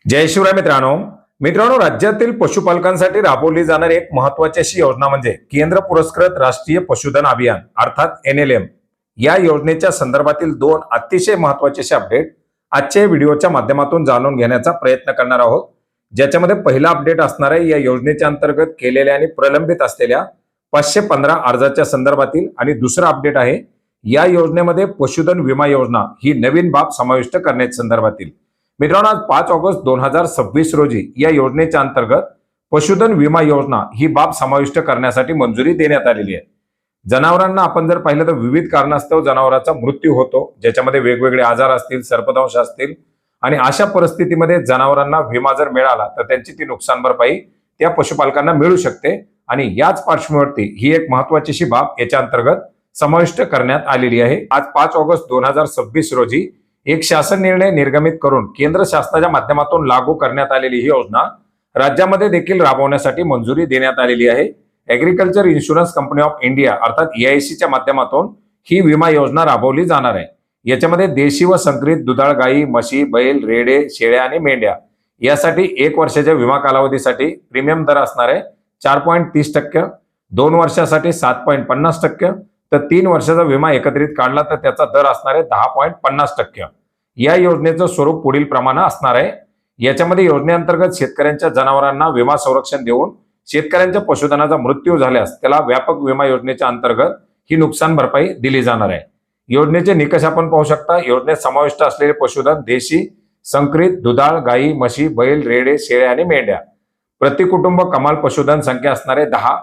जय शिवराय मित्रांनो राज्यातील पशुपालकांसाठी राबवली जाणारी एक महत्त्वाची अशी योजना म्हणजे केंद्र पुरस्कृत राष्ट्रीय पशुधन अभियान अर्थात NLM या योजनेच्या संदर्भातील दोन अतिशय महत्त्वाचे असे अपडेट आजच्या व्हिडिओच्या माध्यमातून जाणून घेण्याचा प्रयत्न करणार आहोत। ज्याच्यामध्ये पहिला अपडेट असणार आहे या योजनेच्या अंतर्गत केलेल्या आणि प्रलंबित असलेल्या 515 अर्जाच्या संदर्भातील, आणि दुसरा अपडेट आहे या योजनेमध्ये पशुधन विमा योजना ही नवीन बाब समाविष्ट करण्याच्या संदर्भातील। मित्रांनो, आज 5 ऑगस्ट 2026 रोजी या योजनेच्या अंतर्गत पशुधन विमा योजना ही बाब समाविष्ट करण्यासाठी मंजुरी देण्यात आलेली आहे। जनावरांना आपण जर पाहिलं तर विविध कारणास्तव जनावरांचा मृत्यू होतो, ज्याच्यामध्ये वेगवेगळे आजार असतील, सर्पदंश असतील, आणि अशा परिस्थितीमध्ये जनावरांना विमा जर मिळाला तर त्यांची ती नुकसान भरपाई त्या पशुपालकांना मिळू शकते। आणि याच पार्श्वभूमीवरती ही एक महत्त्वाची अशी बाब याच्या अंतर्गत समाविष्ट करण्यात आलेली आहे। आज 5 ऑगस्ट 2026 रोजी एक शासन निर्णय निर्गमित करून केंद्र शासनाच्या माध्यमातून लागू करण्यात आलेली ही योजना राज्यामध्ये देखील राबवण्यासाठी मंजुरी देण्यात आलेली आहे। Agriculture insurance company of India अर्थात EIC च्या माध्यमातून ही विमा योजना राबवली जाणार आहे। याच्यामध्ये देशी व संकरित दुधाळ गायी, म्हशी, बैल, रेडे, शेळ्या आणि मेंढ्या यासाठी 1 वर्षाच्या विमा कालावधीसाठी प्रीमियम दर असणार आहे 4.30%, 2 वर्षासाठी 7.50%, तर 3 वर्षाचा विमा एकत्रित काढला तर त्याचा दर असणार आहे 10.50%। या योजनेचं स्वरूप पुढील प्रमाणे असणार आहे। याच्यामध्ये योजनेअंतर्गत शेतकऱ्यांच्या जनावरांना विमा संरक्षण देऊन शेतकऱ्यांच्या पशुधनाचा मृत्यू झाल्यास त्याला व्यापक विमा योजनेच्या अंतर्गत ही नुकसान भरपाई दिली जाणार आहे। योजनेचे निकष आपण पाहू शकता। योजनेत समाविष्ट असलेले पशुधन देशी, संकरित, दुधाळ गायी, म्हशी, बैल, रेडे, शेळ्या आणि मेंढ्या प्रति कुटुंब कमाल पशुधन संख्या असणार आहे 10।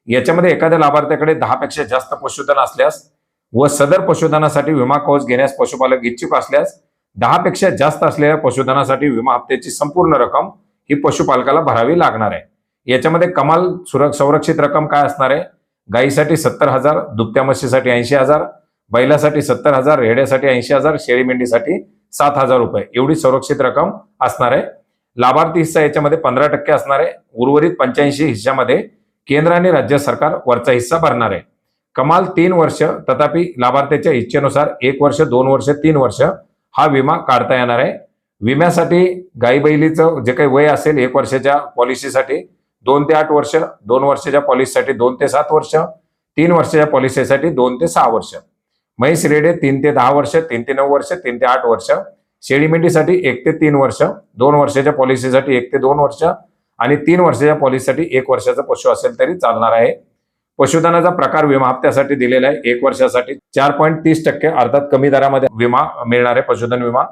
याच्यामध्ये एखाद्या लाभार्थ्याकडे 10 पेक्षा जास्त पशुधन असल्यास व सदर पशुधनासाठी विमा कवच घेण्यास पशुपालक इच्छुक असल्यास 10 पेक्षा जास्त असलेल्या पशुधनासाठी विमा हप्त्याची संपूर्ण रक्कम ही पशुपालकाला भरावी लागणार आहे। याच्यामध्ये कमाल संरक्षित रक्कम काय असणार आहे? गायीसाठी 70,000, दुभत्या म्हशीसाठी 80,000, बैलासाठी 70,000, रेड्यासाठी 80,000, शेळी मेंढीसाठी 7,000 रुपये एवढी संरक्षित रक्कम असणार आहे। लाभार्थी हिस्सा याच्यामध्ये 15% असणार आहे। उर्वरित 85 हिस्सामध्ये केंद्र आणि राज्य सरकार वरचा हिस्सा भरणार आहे। कमाल 3 वर्ष, तथापि लाभार्थ्याच्या इच्छेनुसार 1 वर्ष, 2 वर्ष, 3 वर्ष हा विमा काढता येणार आहे। विम्यासाठी गाई बैलीचं जे काही वय असेल 1 वर्षाच्या पॉलिसीसाठी 2 ते 8 वर्ष, 2 वर्षाच्या पॉलिसीसाठी 2 ते 7 वर्ष, 3 वर्षाच्या पॉलिसीसाठी 2 ते 6 वर्ष, म्हैस रेडे 3 ते 10 वर्ष, 3 ते 9 वर्ष, 3 ते 8 वर्ष, शेळी मेंढीसाठी 1 ते 3 वर्ष, 2 वर्षाच्या पॉलिसीसाठी 1 ते 2 वर्ष, आणि 3 वर्षाच्या पॉलिसीसाठी 1 वर्षाचा पशु असेल तरी चालणार आहे। पशुधनाचा प्रकार विमा हप्त्यासाठी दिलेला आहे। 1 वर्षासाठी 4.30% अर्थात कमी दरामध्ये विमा मिळणार आहे पशुधन विमा,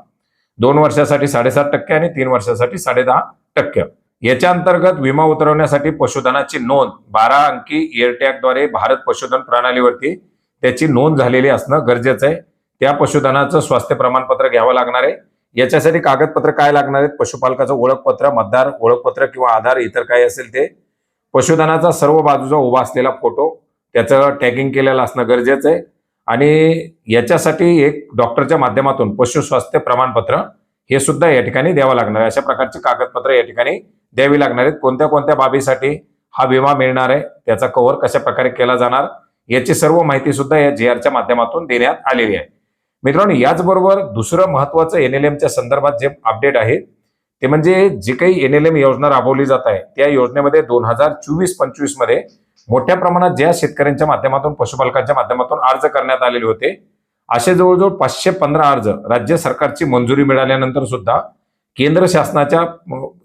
2 वर्षासाठी 7.5% आणि 3 वर्षासाठी 10.5%। याच्या अंतर्गत विमा उतरवण्यासाठी पशुधनाची नोंद 12 अंकी एअरटॅगद्वारे भारत पशुधन प्रणालीवरती त्याची नोंद झालेली असणं गरजेचं आहे। त्या पशुधनाचं स्वास्थ्य प्रमाणपत्र घ्यावं लागणार आहे। याच्यासाठी कागदपत्र काय लागणार आहेत? पशुपालकाचं ओळखपत्र, मतदार ओळखपत्र किंवा आधार, इतर काय असेल ते, पशुधनाचा सर्व बाजूचा उभा असलेला फोटो, त्याचं टॅगिंग केलेलं असणं गरजेचं आहे, आणि याच्यासाठी एक डॉक्टरच्या माध्यमातून पशु स्वास्थ्य प्रमाणपत्र हे सुद्धा या ठिकाणी द्यावं लागणार आहे। अशा प्रकारची कागदपत्र या ठिकाणी द्यावी लागणार आहेत। कोणत्या कोणत्या बाबीसाठी हा विमा मिळणार आहे, त्याचा कव्हर कशा प्रकारे केला जाणार, याची सर्व माहिती सुद्धा या GR च्या माध्यमातून देण्यात आलेली आहे। मित्रांनो, याचबरोबर दुसरं महत्त्वाचं NLM च्या संदर्भात जे अपडेट आहे ते म्हणजे जी काही NLM योजना राबवली जात आहे त्या योजनेमध्ये 2024-25 मध्ये मोठ्या प्रमाणात ज्या शेतकऱ्यांच्या माध्यमातून, पशुपालकांच्या माध्यमातून अर्ज करण्यात आलेले होते, असे जवळजवळ 515 अर्ज राज्य सरकारची मंजुरी मिळाल्यानंतर सुद्धा केंद्र शासनाच्या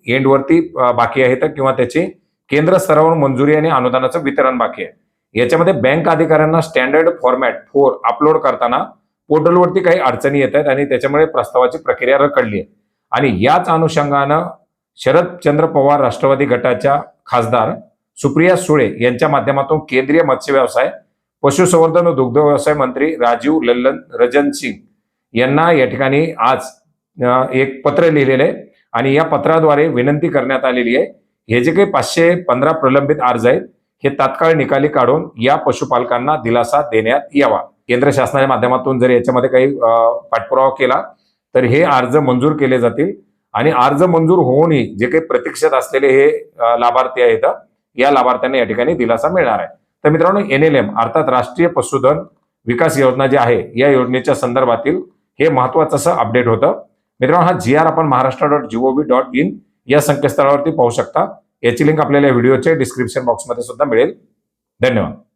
एंडवरती बाकी आहेत किंवा त्याची केंद्र स्तरावर मंजुरी आणि अनुदानाचं वितरण बाकी आहे। याच्यामध्ये बँक अधिकाऱ्यांना स्टँडर्ड फॉर्मॅट 4 अपलोड करताना पोर्टलवरती काही अडचणी येत आहेत आणि त्याच्यामुळे प्रस्तावाची प्रक्रिया रखडली आहे। आणि याच अनुषंगानं शरदचंद्र पवार राष्ट्रवादी गटाच्या खासदार सुप्रिया सुळे यांच्या माध्यमातून केंद्रीय मत्स्य व्यवसाय, पशुसंवर्धन व दुग्ध व्यवसाय मंत्री राजीव लल्लन रंजन सिंग यांना या ठिकाणी आज एक पत्र लिहिलेलं आहे, आणि या पत्राद्वारे विनंती करण्यात आलेली आहे हे जे काही 515 प्रलंबित अर्ज आहेत हे तात्काळ निकाली काढून या पशुपालकांना दिलासा देण्यात यावा। केंद्र शासनाच्या माध्यमातून जर याच्यामध्ये काही पाठपुरावा केला तर हे अर्ज मंजूर केले जातील, आणि अर्ज मंजूर होऊनही जे काही प्रतीक्षेत असलेले हे लाभार्थी आहेत या लाभार्थ्यांना या ठिकाणी दिलासा मिळणार आहे। तर मित्रांनो, NLM अर्थात राष्ट्रीय पशुधन विकास योजना जी आहे या योजनेच्या संदर्भातील हे महत्त्वाचं असं अपडेट होतं। मित्रांनो, हा GR आपण maharashtra.gov.in या संकेतस्थळावरती पाहू शकता. याची लिंक आपल्याला व्हिडिओच्या डिस्क्रिप्शन बॉक्समध्ये सुद्धा मिळेल. धन्यवाद.